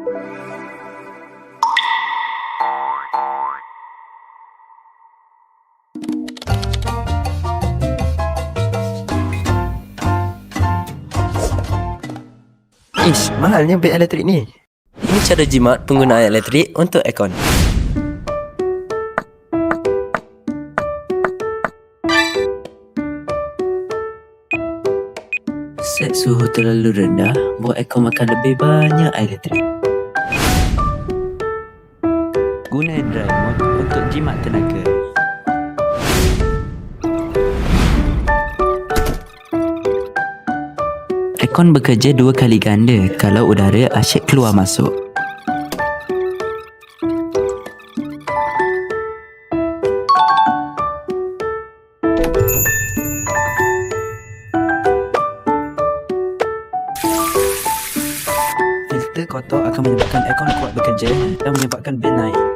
Ish, mahalnya bil elektrik ni. Ini cara jimat penggunaan elektrik untuk aircon. Set suhu terlalu rendah, buat aircon makan lebih banyak elektrik. Guna dry mode untuk jimat tenaga. Aircon bekerja 2 kali ganda kalau udara asyik keluar masuk. Filter kotor akan menyebabkan aircon kuat bekerja dan menyebabkan bil naik.